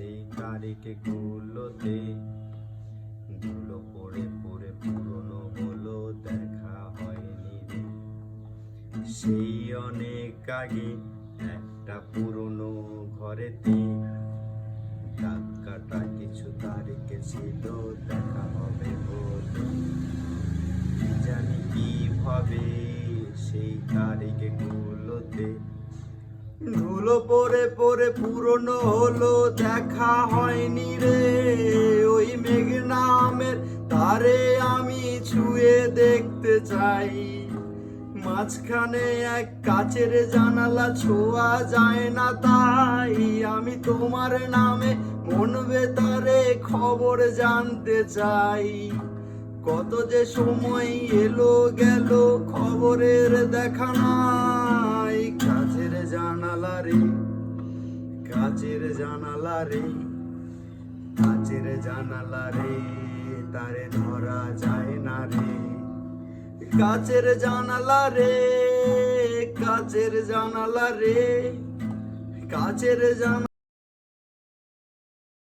সেই তারিখগুলোতে ধুলো পড়ে পড়ে পুরনো হলো, দেখা হয়নি রে। সেই অনেক আগে একটা পুরনো ঘরেতে দাগ কাটা কিছু তারিখ ছিল, দেখা হবে বলে। কি জানি কিভাবে সেই তারিখগুলোতে ধুলো পড়ে পড়ে পুরনো হলো, দেখা হয়নি রে। ওই মেঘ নামের তারে আমি ছুঁয়ে দেখতে চাই, মাঝখানে এক কাচের জানালা, ছোঁয়া যায় না তাই। আমি তোমার নামে মন বেতারে খবর জানতে চাই। কত যে সময় এলো গেল, খবরের দেখা নাই। কাচের জানালা রে, কাচের জানালা রে, কাচের জানালা রে, তারে ধরা যায় না রে। কাচের জানালা রে, কাচের জানালা রে, কাচের জানালা।